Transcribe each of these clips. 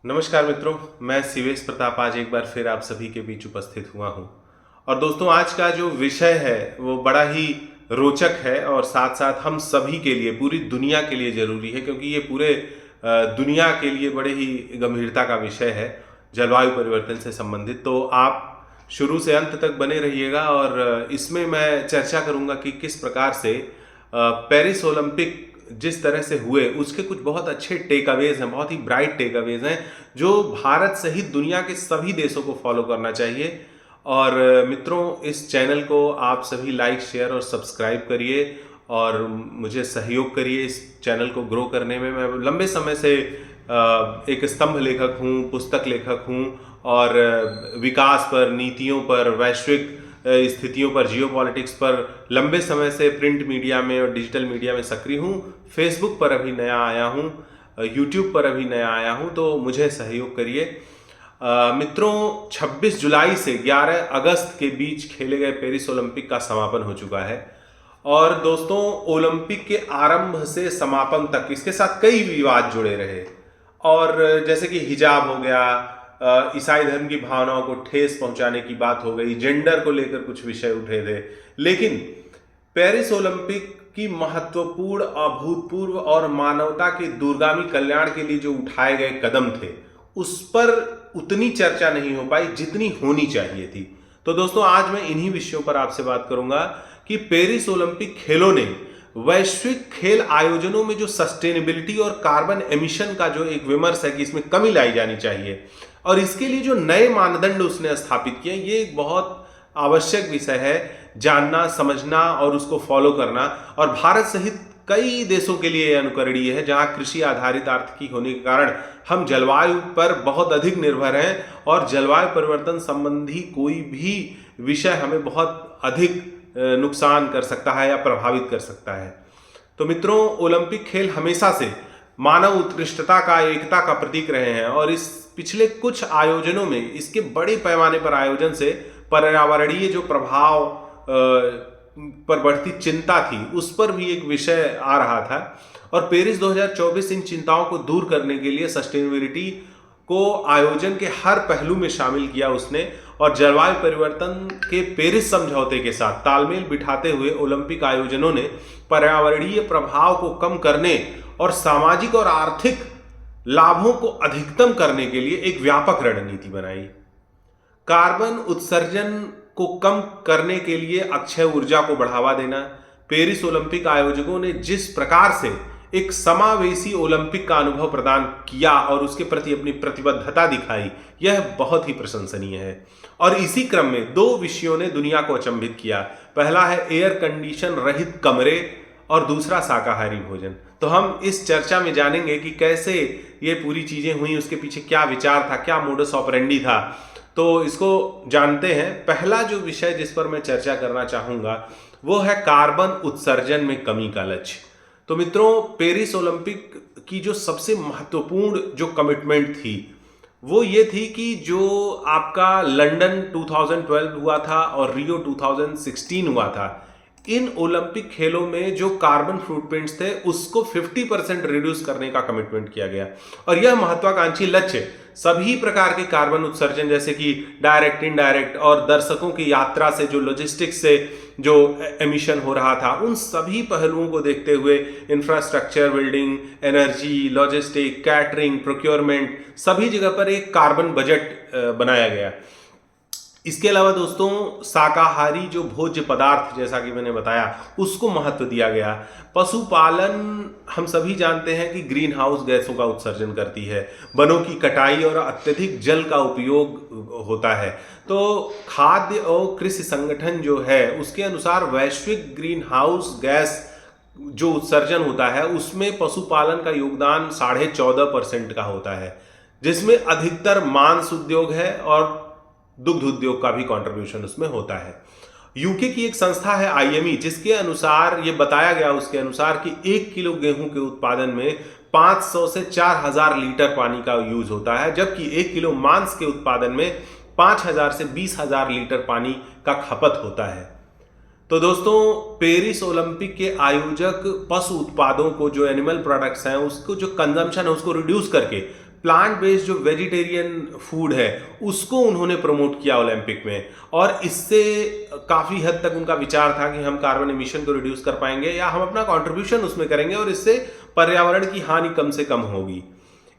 नमस्कार मित्रों, मैं शिवेश प्रताप आज एक बार फिर आप सभी के बीच उपस्थित हुआ हूं। और दोस्तों, आज का जो विषय है वो बड़ा ही रोचक है और साथ साथ हम सभी के लिए, पूरी दुनिया के लिए ज़रूरी है, क्योंकि ये पूरे दुनिया के लिए बड़े ही गंभीरता का विषय है, जलवायु परिवर्तन से संबंधित। तो आप शुरू से अंत तक बने रहिएगा और इसमें मैं चर्चा करूंगा कि किस प्रकार से पेरिस ओलंपिक जिस तरह से हुए उसके कुछ बहुत अच्छे टेक अवेज हैं, बहुत ही ब्राइट टेक अवेज हैं, जो भारत सहित दुनिया के सभी देशों को फॉलो करना चाहिए। और मित्रों, इस चैनल को आप सभी लाइक, शेयर और सब्सक्राइब करिए और मुझे सहयोग करिए इस चैनल को ग्रो करने में। मैं लंबे समय से एक स्तंभ लेखक हूँ, पुस्तक लेखक हूँ और विकास पर, नीतियों पर, वैश्विक स्थितियों पर, जियोपॉलिटिक्स पर लंबे समय से प्रिंट मीडिया में और डिजिटल मीडिया में सक्रिय हूँ। फेसबुक पर अभी नया आया हूँ, यूट्यूब पर अभी नया आया हूँ, तो मुझे सहयोग करिए। मित्रों, 26 जुलाई से 11 अगस्त के बीच खेले गए पेरिस ओलंपिक का समापन हो चुका है। और दोस्तों, ओलंपिक के आरंभ से समापन तक इसके साथ कई विवाद जुड़े रहे। और जैसे कि हिजाब हो गया, ईसाई धर्म की भावनाओं को ठेस पहुंचाने की बात हो गई, जेंडर को लेकर कुछ विषय उठे थे। लेकिन पेरिस ओलंपिक की महत्वपूर्ण, अभूतपूर्व और मानवता के दूरगामी कल्याण के लिए जो उठाए गए कदम थे, उस पर उतनी चर्चा नहीं हो पाई जितनी होनी चाहिए थी। तो दोस्तों, आज मैं इन्हीं विषयों पर आपसे बात करूंगा कि पेरिस ओलंपिक खेलों ने वैश्विक खेल आयोजनों में जो सस्टेनेबिलिटी और कार्बन एमिशन का जो एक विमर्श है कि इसमें कमी लाई जानी चाहिए, और इसके लिए जो नए मानदंड उसने स्थापित किए, ये एक बहुत आवश्यक विषय है जानना, समझना और उसको फॉलो करना। और भारत सहित कई देशों के लिए अनुकरणीय है, जहां कृषि आधारित आर्थिकी होने के कारण हम जलवायु पर बहुत अधिक निर्भर हैं और जलवायु परिवर्तन संबंधी कोई भी विषय हमें बहुत अधिक नुकसान कर सकता है या प्रभावित कर सकता है। तो मित्रों, ओलंपिक खेल हमेशा से मानव उत्कृष्टता का, एकता का प्रतीक रहे हैं और इस पिछले कुछ आयोजनों में इसके बड़े पैमाने पर आयोजन से पर्यावरणीय जो प्रभाव पर बढ़ती चिंता थी, उस पर भी एक विषय आ रहा था। और पेरिस 2024 इन चिंताओं को दूर करने के लिए सस्टेनेबिलिटी को आयोजन के हर पहलू में शामिल किया उसने, और जलवायु परिवर्तन के पेरिस समझौते के साथ तालमेल बिठाते हुए ओलंपिक आयोजनों ने पर्यावरणीय प्रभाव को कम करने और सामाजिक और आर्थिक लाभों को अधिकतम करने के लिए एक व्यापक रणनीति बनाई। कार्बन उत्सर्जन को कम करने के लिए अक्षय ऊर्जा को बढ़ावा देना। पेरिस ओलंपिक आयोजकों ने जिस प्रकार से एक समावेशी ओलंपिक का अनुभव प्रदान किया और उसके प्रति अपनी प्रतिबद्धता दिखाई, यह बहुत ही प्रशंसनीय है। और इसी क्रम में दो विषयों ने दुनिया को अचंभित किया। पहला है एयर कंडीशन रहित कमरे और दूसरा शाकाहारी भोजन। तो हम इस चर्चा में जानेंगे कि कैसे ये पूरी चीजें हुई, उसके पीछे क्या विचार था, क्या मोडस ऑपरेंडी था। तो इसको जानते हैं। पहला जो विषय जिस पर मैं चर्चा करना चाहूंगा वो है कार्बन उत्सर्जन में कमी का लक्ष्य। तो मित्रों, पेरिस ओलंपिक की जो सबसे महत्वपूर्ण जो कमिटमेंट थी वो ये थी कि जो आपका लंदन 2012 हुआ था और रियो 2016 हुआ था, इन ओलंपिक खेलों में जो कार्बन फुटप्रिंट्स थे उसको 50% रिड्यूस करने का कमिटमेंट किया गया। और यह महत्वाकांक्षी लक्ष्य सभी प्रकार के कार्बन उत्सर्जन, जैसे कि डायरेक्ट, इनडायरेक्ट और दर्शकों की यात्रा से जो लॉजिस्टिक्स से जो एमिशन हो रहा था, उन सभी पहलुओं को देखते हुए infrastructure, building, energy, logistic, catering, procurement, सभी जगह पर एक कार्बन बजट बनाया गया। इसके अलावा दोस्तों, शाकाहारी जो भोज्य पदार्थ, जैसा कि मैंने बताया, उसको महत्व दिया गया। पशुपालन हम सभी जानते हैं कि ग्रीन हाउस गैसों का उत्सर्जन करती है, वनों की कटाई और अत्यधिक जल का उपयोग होता है। तो खाद्य और कृषि संगठन जो है उसके अनुसार वैश्विक ग्रीन हाउस गैस जो उत्सर्जन होता है उसमें पशुपालन का योगदान 14.5% का होता है, जिसमें अधिकतर मांस उद्योग है और दुग्ध उद्योग का भी कंट्रीब्यूशन उसमें होता है। यूके की एक संस्था है आईएमई, जिसके अनुसार ये बताया गया उसके अनुसार कि 1 किलो गेहूं के उत्पादन में 500 से 4000 लीटर पानी का यूज होता है, जबकि 1 किलो मांस के उत्पादन में 5000 से 20000 लीटर पानी का खपत होता है। तो दोस्तों, पेरिस ओलंपिक के आयोजक पशु उत्पादों को, जो एनिमल प्रोडक्ट्स हैं, उसको जो कंजम्पशन है उसको रिड्यूस करके प्लांट बेस्ड जो वेजिटेरियन फूड है उसको उन्होंने प्रमोट किया ओलंपिक में, और इससे काफ़ी हद तक उनका विचार था कि हम कार्बन एमिशन को रिड्यूस कर पाएंगे या हम अपना कंट्रीब्यूशन उसमें करेंगे और इससे पर्यावरण की हानि कम से कम होगी।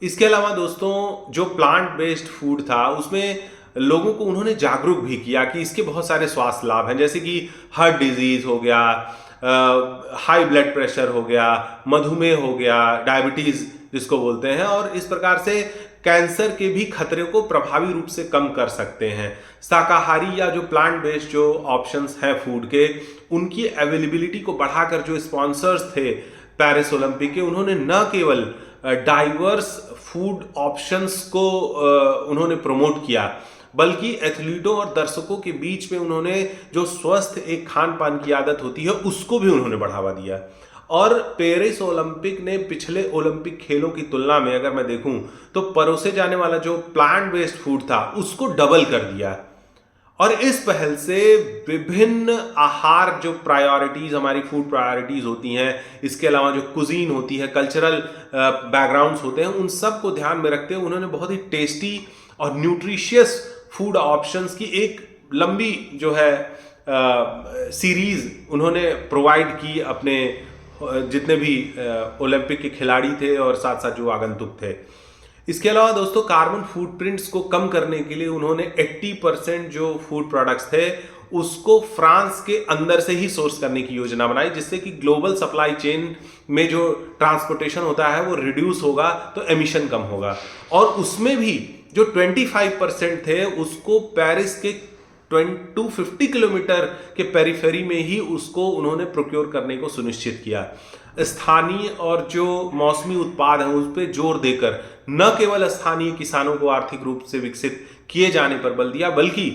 इसके अलावा दोस्तों जो प्लांट बेस्ड फूड था उसमें लोगों को उन्होंने जागरूक भी किया कि इसके बहुत सारे स्वास्थ्य लाभ हैं, जैसे कि हार्ट डिजीज हो गया, हाई ब्लड प्रेशर हो गया, मधुमेह हो गया, डायबिटीज जिसको बोलते हैं, और इस प्रकार से कैंसर के भी खतरे को प्रभावी रूप से कम कर सकते हैं। शाकाहारी या जो प्लांट बेस्ड जो ऑप्शंस हैं फूड के, उनकी अवेलेबिलिटी को बढ़ाकर जो स्पॉन्सर्स थे पेरिस ओलंपिक के, उन्होंने न केवल डाइवर्स फूड ऑप्शंस को उन्होंने प्रमोट किया, बल्कि एथलीटों और दर्शकों के बीच में उन्होंने जो स्वस्थ एक खान पान की आदत होती है उसको भी उन्होंने बढ़ावा दिया। और पेरिस ओलंपिक ने पिछले ओलंपिक खेलों की तुलना में अगर मैं देखूं तो परोसे जाने वाला जो प्लांट बेस्ड फूड था उसको डबल कर दिया। और इस पहल से विभिन्न आहार जो प्रायोरिटीज, हमारी फूड प्रायोरिटीज होती हैं, इसके अलावा जो कुजीन होती है, कल्चरल बैकग्राउंड्स होते हैं, उन सब को ध्यान में रखते हुए उन्होंने बहुत ही टेस्टी और न्यूट्रिशियस फूड ऑप्शंस की एक लंबी जो है सीरीज उन्होंने प्रोवाइड की अपने जितने भी ओलंपिक के खिलाड़ी थे और साथ साथ जो आगंतुक थे। इसके अलावा दोस्तों कार्बन फुटप्रिंट्स को कम करने के लिए उन्होंने 80% जो फूड प्रोडक्ट्स थे उसको फ्रांस के अंदर से ही सोर्स करने की योजना बनाई, जिससे कि ग्लोबल सप्लाई चेन में जो ट्रांसपोर्टेशन होता है वो रिड्यूस होगा तो एमिशन कम होगा। और उसमें भी जो 25% थे उसको पेरिस के 250 किलोमीटर के पेरीफेरी में ही उसको उन्होंने प्रोक्योर करने को सुनिश्चित किया। स्थानीय और जो मौसमी उत्पाद हैं उस पर जोर देकर न केवल स्थानीय किसानों को आर्थिक रूप से विकसित किए जाने पर बल दिया, बल्कि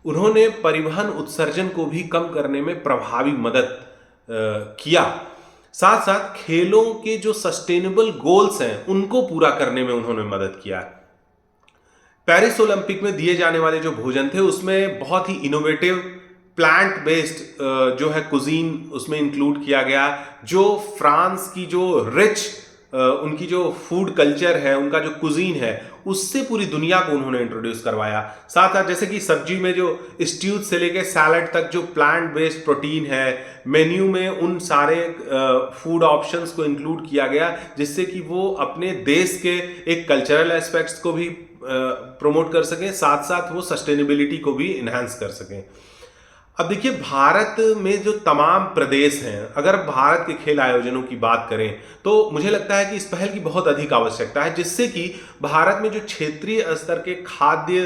उन्होंने परिवहन उत्सर्जन को भी कम करने में प्रभावी मदद किया। साथ साथ खेलों के जो सस्टेनेबल गोल्स हैं उनको पूरा करने में उन्होंने मदद किया। पेरिस ओलंपिक में दिए जाने वाले जो भोजन थे उसमें बहुत ही इनोवेटिव प्लांट बेस्ड जो है कुजीन उसमें इंक्लूड किया गया, जो फ्रांस की जो रिच उनकी जो फूड कल्चर है, उनका जो कुजीन है, उससे पूरी दुनिया को उन्होंने इंट्रोड्यूस करवाया। साथ साथ जैसे कि सब्जी में जो स्ट्यूज से लेके सैलड तक जो प्लांट बेस्ड प्रोटीन है, मेन्यू में उन सारे फूड ऑप्शंस को इंक्लूड किया गया, जिससे कि वो अपने देश के एक कल्चरल एस्पेक्ट्स को भी प्रमोट कर सकें, साथ साथ वो सस्टेनेबिलिटी को भी इन्हांस कर सकें। अब देखिए भारत में जो तमाम प्रदेश हैं, अगर भारत के खेल आयोजनों की बात करें तो मुझे लगता है कि इस पहल की बहुत अधिक आवश्यकता है, जिससे कि भारत में जो क्षेत्रीय स्तर के खाद्य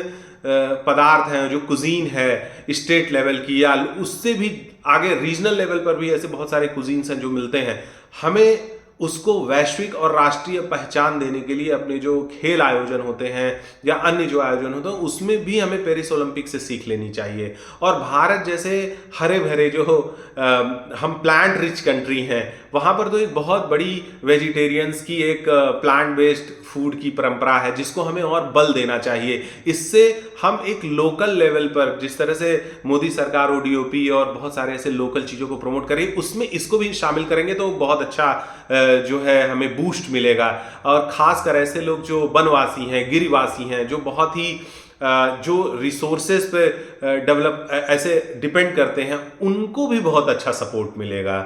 पदार्थ हैं, जो कुजीन है स्टेट लेवल की या उससे भी आगे रीजनल लेवल पर भी ऐसे बहुत सारे कुजीन्स हैं जो मिलते हैं, हमें उसको वैश्विक और राष्ट्रीय पहचान देने के लिए अपने जो खेल आयोजन होते हैं या अन्य जो आयोजन होते हैं उसमें भी हमें पेरिस ओलंपिक से सीख लेनी चाहिए। और भारत जैसे हरे भरे जो हम प्लांट रिच कंट्री हैं, वहाँ पर तो एक बहुत बड़ी वेजिटेरियंस की एक प्लांट बेस्ड फूड की परंपरा है जिसको हमें और बल देना चाहिए। इससे हम एक लोकल लेवल पर जिस तरह से मोदी सरकार ODOP और बहुत सारे ऐसे लोकल चीज़ों को प्रमोट करेगी, उसमें इसको भी शामिल करेंगे तो बहुत अच्छा जो है हमें बूस्ट मिलेगा। और खासकर ऐसे लोग जो वनवासी हैं, गिरिवासी हैं, जो बहुत ही जो रिसोर्सेज पे डेवलप ऐसे डिपेंड करते हैं, उनको भी बहुत अच्छा सपोर्ट मिलेगा।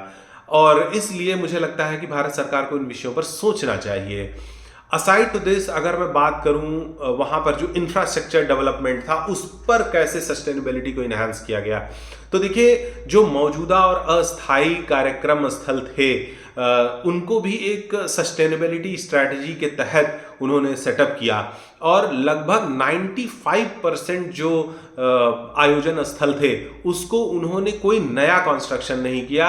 और इसलिए मुझे लगता है कि भारत सरकार को इन विषयों पर सोचना चाहिए। असाइड टू दिस, अगर मैं बात करूं वहां पर जो इंफ्रास्ट्रक्चर डेवलपमेंट था उस पर कैसे सस्टेनेबिलिटी को इन्हांस किया गया, तो देखिए जो मौजूदा और अस्थायी कार्यक्रम स्थल थे उनको भी एक सस्टेनेबिलिटी स्ट्रैटेजी के तहत उन्होंने सेटअप किया और लगभग 95% जो आयोजन स्थल थे उसको उन्होंने कोई नया कंस्ट्रक्शन नहीं किया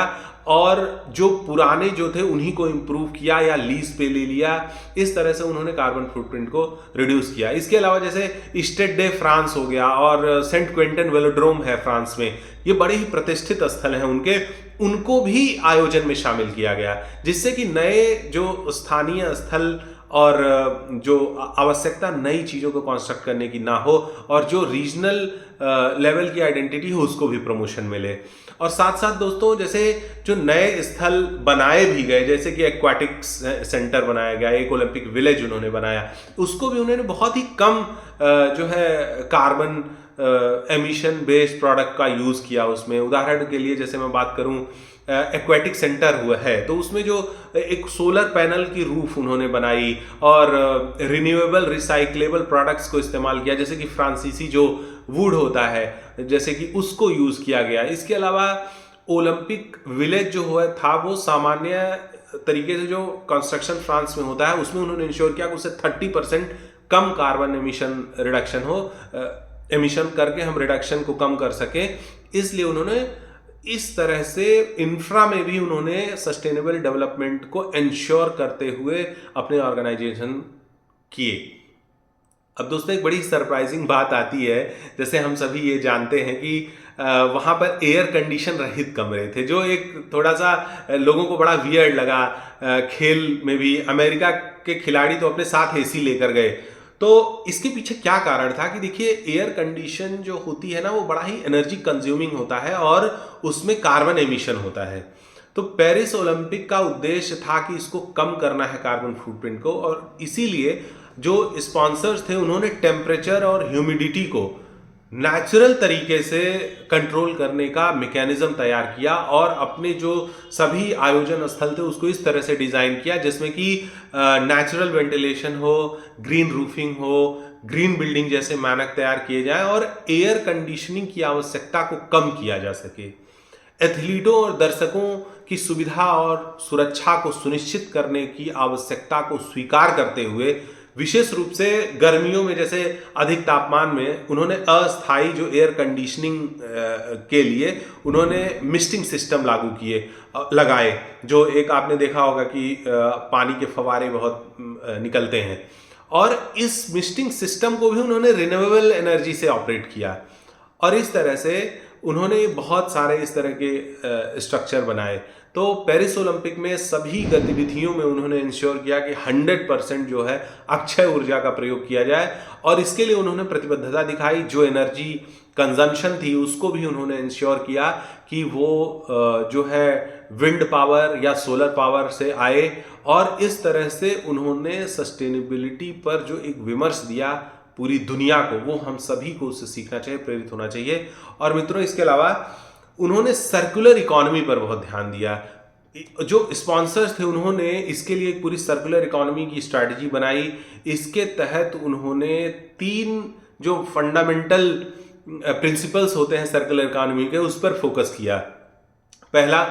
और जो पुराने जो थे उन्हीं को इम्प्रूव किया या लीज पे ले लिया। इस तरह से उन्होंने कार्बन फुटप्रिंट को रिड्यूस किया। इसके अलावा जैसे स्टेड डे फ्रांस हो गया और सेंट क्विंटन वेलोड्रोम है फ्रांस में, ये बड़े ही प्रतिष्ठित स्थल हैं उनके, उनको भी आयोजन में शामिल किया गया, जिससे कि नए जो स्थानीय स्थल और जो आवश्यकता नई चीज़ों को कंस्ट्रक्ट करने की ना हो, और जो रीजनल लेवल की आइडेंटिटी हो उसको भी प्रमोशन मिले। और साथ साथ दोस्तों जैसे जो नए स्थल बनाए भी गए, जैसे कि एक्वाटिक सेंटर बनाया गया, एक ओलंपिक विलेज उन्होंने बनाया, उसको भी उन्होंने बहुत ही कम जो है कार्बन एमिशन बेस्ड प्रोडक्ट का यूज़ किया उसमें। उदाहरण के लिए जैसे मैं बात करूं, एक्वेटिक सेंटर हुआ है तो उसमें जो एक सोलर पैनल की रूफ उन्होंने बनाई और रिन्यूएबल रिसाइक्लेबल प्रोडक्ट्स को इस्तेमाल किया, जैसे कि फ्रांसीसी जो वुड होता है जैसे कि उसको यूज़ किया गया। इसके अलावा ओलंपिक विलेज जो हुआ था वो सामान्य तरीके से जो कंस्ट्रक्शन फ्रांस में होता है उसमें उन्होंने इंश्योर किया कि उससे 30% कम कार्बन एमिशन रिडक्शन हो, एमिशन करके हम रिडक्शन को कम कर सकें। इसलिए उन्होंने इस तरह से इंफ्रा में भी उन्होंने सस्टेनेबल डेवलपमेंट को इंश्योर करते हुए अपने ऑर्गेनाइजेशन किए। अब दोस्तों एक बड़ी सरप्राइजिंग बात आती है, जैसे हम सभी ये जानते हैं कि वहाँ पर एयर कंडीशन रहित कमरे थे, जो एक थोड़ा सा लोगों को बड़ा वियर्ड लगा। खेल में भी अमेरिका के खिलाड़ी तो अपने साथ एसी लेकर गए। तो इसके पीछे क्या कारण था कि देखिए एयर कंडीशन जो होती है ना वो बड़ा ही एनर्जी कंज्यूमिंग होता है और उसमें कार्बन एमिशन होता है। तो पेरिस ओलंपिक का उद्देश्य था कि इसको कम करना है कार्बन फुटप्रिंट को, और इसीलिए जो स्पॉन्सर्स थे उन्होंने टेम्परेचर और ह्यूमिडिटी को नेचुरल तरीके से कंट्रोल करने का मैकेनिज्म तैयार किया और अपने जो सभी आयोजन स्थल थे उसको इस तरह से डिजाइन किया जिसमें कि नेचुरल वेंटिलेशन हो, ग्रीन रूफिंग हो, ग्रीन बिल्डिंग जैसे मानक तैयार किए जाए और एयर कंडीशनिंग की आवश्यकता को कम किया जा सके। एथलीटों और दर्शकों की सुविधा और सुरक्षा को सुनिश्चित करने की आवश्यकता को स्वीकार करते हुए विशेष रूप से गर्मियों में जैसे अधिक तापमान में उन्होंने अस्थायी जो एयर कंडीशनिंग के लिए उन्होंने मिस्टिंग सिस्टम लगाए, जो एक आपने देखा होगा कि पानी के फव्वारे बहुत निकलते हैं, और इस मिस्टिंग सिस्टम को भी उन्होंने रिन्यूएबल एनर्जी से ऑपरेट किया। और इस तरह से उन्होंने बहुत सारे इस तरह के स्ट्रक्चर बनाए। तो पेरिस ओलंपिक में सभी गतिविधियों में उन्होंने इंश्योर किया कि 100% जो है अक्षय ऊर्जा का प्रयोग किया जाए, और इसके लिए उन्होंने प्रतिबद्धता दिखाई। जो एनर्जी कंजम्पशन थी उसको भी उन्होंने इंश्योर किया कि वो जो है विंड पावर या सोलर पावर से आए, और इस तरह से उन्होंने सस्टेनेबिलिटी पर जो एक विमर्श दिया पूरी दुनिया को, वो हम सभी को उससे सीखना चाहिए, प्रेरित होना चाहिए। और मित्रों इसके अलावा उन्होंने सर्कुलर इकोनॉमी पर बहुत ध्यान दिया। जो स्पॉन्सर्स थे उन्होंने इसके लिए एक पूरी सर्कुलर इकोनॉमी की स्ट्रैटेजी बनाई। इसके तहत उन्होंने 3 जो फंडामेंटल प्रिंसिपल्स होते हैं सर्कुलर इकोनॉमी के, उस पर फोकस किया। पहला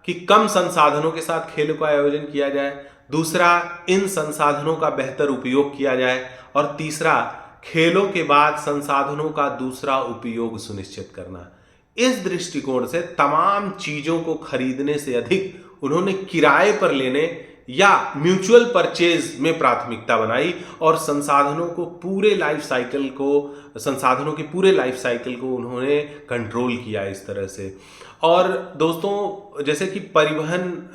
कि कम संसाधनों के साथ खेलों का आयोजन किया जाए, दूसरा इन संसाधनों का बेहतर उपयोग किया जाए, और तीसरा खेलों के बाद संसाधनों का दूसरा उपयोग सुनिश्चित करना। इस दृष्टिकोण से तमाम चीजों को खरीदने से अधिक उन्होंने किराए पर लेने या म्यूचुअल परचेज में प्राथमिकता बनाई, और संसाधनों की पूरे लाइफ साइकिल को उन्होंने कंट्रोल किया इस तरह से। और दोस्तों जैसे कि परिवहन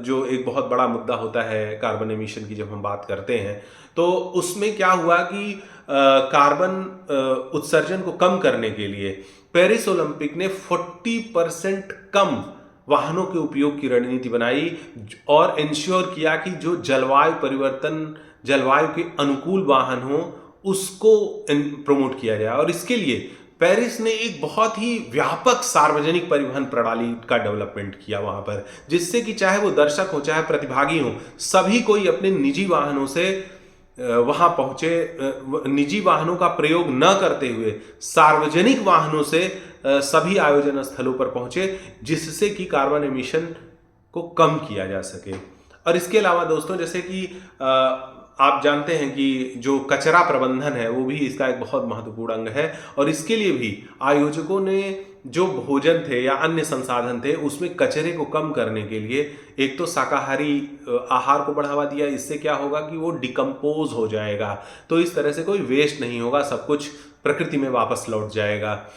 जो एक बहुत बड़ा मुद्दा होता है कार्बन एमिशन की जब हम बात करते हैं, तो उसमें क्या हुआ कि कार्बन उत्सर्जन को कम करने के लिए पेरिस ओलंपिक ने 40% कम वाहनों के उपयोग की रणनीति बनाई और इंश्योर किया कि जो जलवायु के अनुकूल वाहन हो उसको प्रमोट किया जाए। और इसके लिए पेरिस ने एक बहुत ही व्यापक सार्वजनिक परिवहन प्रणाली का डेवलपमेंट किया वहां पर, जिससे कि चाहे वो दर्शक हो चाहे प्रतिभागी हो, सभी कोई अपने निजी वाहनों से वहां पहुंचे, निजी वाहनों का प्रयोग न करते हुए सार्वजनिक वाहनों से सभी आयोजन स्थलों पर पहुंचे, जिससे कि कार्बन एमिशन को कम किया जा सके। और इसके अलावा दोस्तों जैसे कि आप जानते हैं कि जो कचरा प्रबंधन है वो भी इसका एक बहुत महत्वपूर्ण अंग है, और इसके लिए भी आयोजकों ने जो भोजन थे या अन्य संसाधन थे उसमें कचरे को कम करने के लिए एक तो शाकाहारी आहार को बढ़ावा दिया। इससे क्या होगा कि वो डिकम्पोज हो जाएगा, तो इस तरह से कोई वेस्ट नहीं होगा, सब कुछ प्रकृति में वापस लौट जाएगा।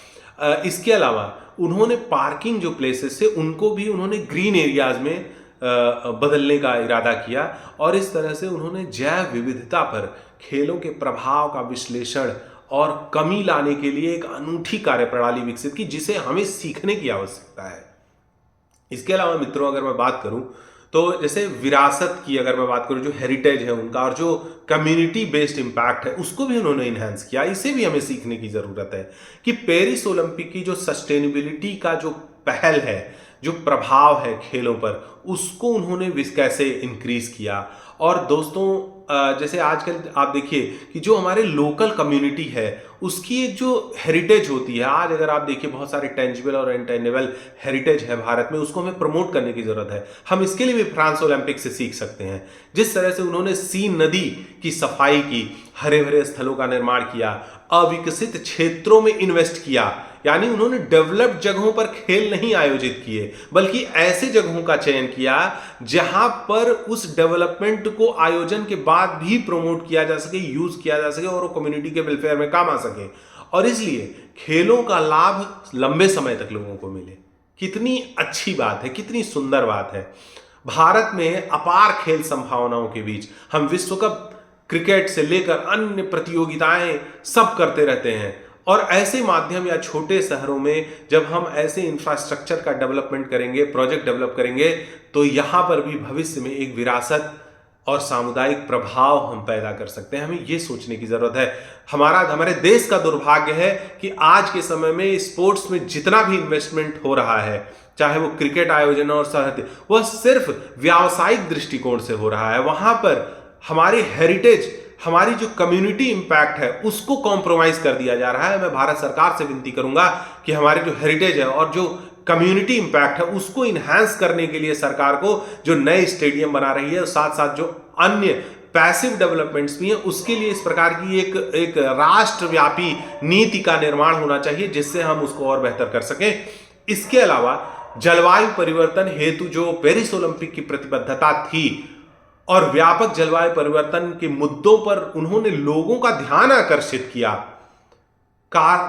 इसके अलावा उन्होंने पार्किंग जो प्लेसेस थे उनको भी उन्होंने ग्रीन एरियाज में बदलने का इरादा किया और इस तरह से उन्होंने जैव विविधता पर खेलों के प्रभाव का विश्लेषण और कमी लाने के लिए एक अनूठी कार्यप्रणाली विकसित की, जिसे हमें सीखने की आवश्यकता है। इसके अलावा मित्रों, अगर मैं बात करूं तो जैसे विरासत की अगर मैं बात करूं, जो हेरिटेज है उनका और जो कम्युनिटी बेस्ड इम्पैक्ट है, उसको भी उन्होंने इन्हांस किया। इसे भी हमें सीखने की जरूरत है कि पेरिस ओलंपिक की जो सस्टेनेबिलिटी का जो पहल है, जो प्रभाव है खेलों पर, उसको उन्होंने कैसे इंक्रीज किया। और दोस्तों, जैसे आजकल आप देखिए कि जो हमारे लोकल कम्युनिटी है उसकी एक जो हेरिटेज होती है, आज अगर आप देखिए बहुत सारे टेंजिबल और इनटेंजिबल हेरिटेज है भारत में, उसको हमें प्रमोट करने की जरूरत है। हम इसके लिए भी फ्रांस ओलंपिक से सीख सकते हैं। जिस तरह से उन्होंने सीन नदी की सफाई की, हरे भरे स्थलों का निर्माण किया, अविकसित क्षेत्रों में इन्वेस्ट किया, यानी उन्होंने डेवलप्ड जगहों पर खेल नहीं आयोजित किए बल्कि ऐसे जगहों का चयन किया जहां पर उस डेवलपमेंट को आयोजन के बाद भी प्रमोट किया जा सके, यूज किया जा सके और वो कम्युनिटी के वेलफेयर में काम आ सके और इसलिए खेलों का लाभ लंबे समय तक लोगों को मिले। कितनी अच्छी बात है, कितनी सुंदर बात है। भारत में अपार खेल संभावनाओं के बीच हम विश्व कप, क्रिकेट से लेकर अन्य प्रतियोगिताएं सब करते रहते हैं और ऐसे माध्यम या छोटे शहरों में जब हम ऐसे इंफ्रास्ट्रक्चर का डेवलपमेंट करेंगे, प्रोजेक्ट डेवलप करेंगे, तो यहां पर भी भविष्य में एक विरासत और सामुदायिक प्रभाव हम पैदा कर सकते हैं। हमें यह सोचने की जरूरत है। हमारे देश का दुर्भाग्य है कि आज के समय में स्पोर्ट्स में जितना भी इन्वेस्टमेंट हो रहा है, चाहे वो क्रिकेट आयोजन और साथ, वह सिर्फ व्यावसायिक दृष्टिकोण से हो रहा है। वहां पर हमारी हेरिटेज, हमारी जो कम्युनिटी इंपैक्ट है, उसको कॉम्प्रोमाइज कर दिया जा रहा है। मैं भारत सरकार से विनती करूंगा कि हमारी जो हेरिटेज है और जो कम्युनिटी इंपैक्ट है उसको इन्हांस करने के लिए सरकार को जो नए स्टेडियम बना रही है, साथ साथ जो अन्य पैसिव डेवलपमेंट्स भी हैं, उसके लिए इस प्रकार की एक राष्ट्रव्यापी नीति का निर्माण होना चाहिए जिससे हम उसको और बेहतर कर सकें। इसके अलावा जलवायु परिवर्तन हेतु जो पेरिस ओलंपिक की प्रतिबद्धता थी और व्यापक जलवायु परिवर्तन के मुद्दों पर उन्होंने लोगों का ध्यान आकर्षित किया,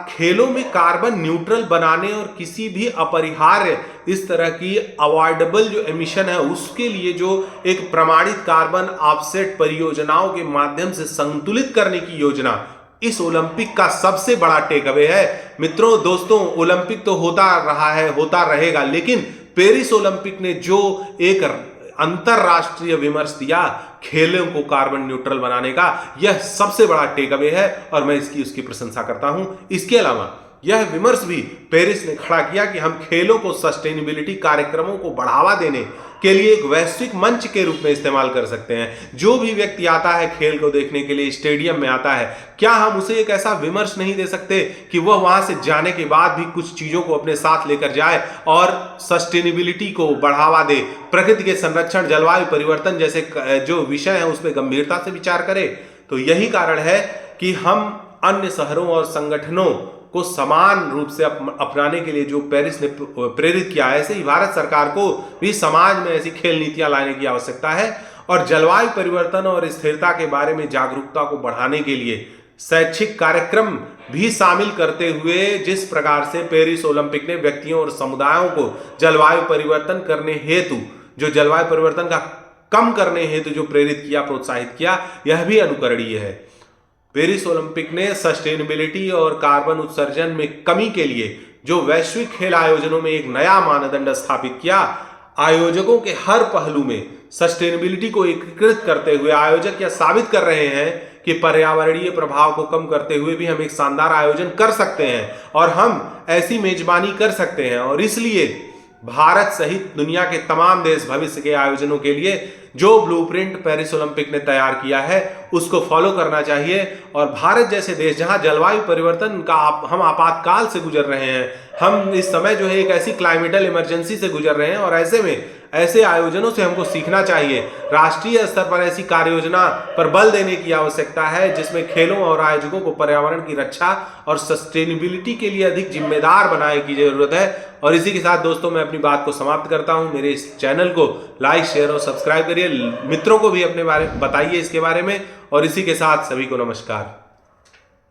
खेलों में कार्बन न्यूट्रल बनाने और किसी भी अपरिहार्य इस तरह की अवॉइडेबल जो एमिशन है उसके लिए जो एक प्रमाणित कार्बन ऑफसेट परियोजनाओं के माध्यम से संतुलित करने की योजना, इस ओलंपिक का सबसे बड़ा टेक अवे है। मित्रों, दोस्तों, ओलंपिक तो होता रहा है, होता रहेगा, लेकिन पेरिस ओलंपिक ने जो एक अंतरराष्ट्रीय विमर्श दिया खेलों को कार्बन न्यूट्रल बनाने का, यह सबसे बड़ा टेक अवे है और मैं उसकी प्रशंसा करता हूं। इसके अलावा यह विमर्श भी पेरिस ने खड़ा किया कि हम खेलों को सस्टेनेबिलिटी कार्यक्रमों को बढ़ावा देने के लिए एक वैश्विक मंच के रूप में इस्तेमाल कर सकते हैं। जो भी व्यक्ति आता है खेल को देखने के लिए, स्टेडियम में आता है, क्या हम उसे एक ऐसा विमर्श नहीं दे सकते कि वह वहां से जाने के बाद भी कुछ चीजों को अपने साथ लेकर जाए और सस्टेनेबिलिटी को बढ़ावा दे, प्रकृति के संरक्षण, जलवायु परिवर्तन जैसे जो विषय है उस पर गंभीरता से विचार करे। तो यही कारण है कि हम अन्य शहरों और संगठनों को समान रूप से अपनाने के लिए जो पेरिस ने प्रेरित किया है, ऐसे ही भारत सरकार को भी समाज में ऐसी खेल नीतियां लाने की आवश्यकता है और जलवायु परिवर्तन और स्थिरता के बारे में जागरूकता को बढ़ाने के लिए शैक्षिक कार्यक्रम भी शामिल करते हुए जिस प्रकार से पेरिस ओलंपिक ने व्यक्तियों और समुदायों को जलवायु परिवर्तन करने हेतु, जो जलवायु परिवर्तन का कम करने हेतु जो प्रेरित किया, प्रोत्साहित किया, यह भी अनुकरणीय है। पेरिस ओलंपिक ने सस्टेनेबिलिटी और कार्बन उत्सर्जन में कमी के लिए जो वैश्विक खेल आयोजनों में एक नया मानदंड स्थापित किया। आयोजकों के हर पहलू में सस्टेनेबिलिटी को एकीकृत करते हुए आयोजक यह साबित कर रहे हैं कि पर्यावरणीय प्रभाव को कम करते हुए भी हम एक शानदार आयोजन कर सकते हैं और हम ऐसी मेजबानी कर सकते हैं। और इसलिए भारत सहित दुनिया के तमाम देश भविष्य के आयोजनों के लिए जो ब्लूप्रिंट पेरिस ओलंपिक ने तैयार किया है उसको फॉलो करना चाहिए। और भारत जैसे देश जहां जलवायु परिवर्तन का हम आपातकाल से गुजर रहे हैं, हम इस समय जो है एक ऐसी क्लाइमेटल इमरजेंसी से गुजर रहे हैं और ऐसे में ऐसे आयोजनों से हमको सीखना चाहिए। राष्ट्रीय स्तर पर ऐसी कार्य योजना पर बल देने की आवश्यकता है जिसमें खेलों और आयोजकों को पर्यावरण की रक्षा और सस्टेनेबिलिटी के लिए अधिक जिम्मेदार बनाने की जरूरत है। और इसी के साथ दोस्तों मैं अपनी बात को समाप्त करता हूं। मेरे इस चैनल को लाइक, शेयर और सब्सक्राइब करिए, मित्रों को भी अपने बारे बताइए इसके बारे में। और इसी के साथ सभी को नमस्कार।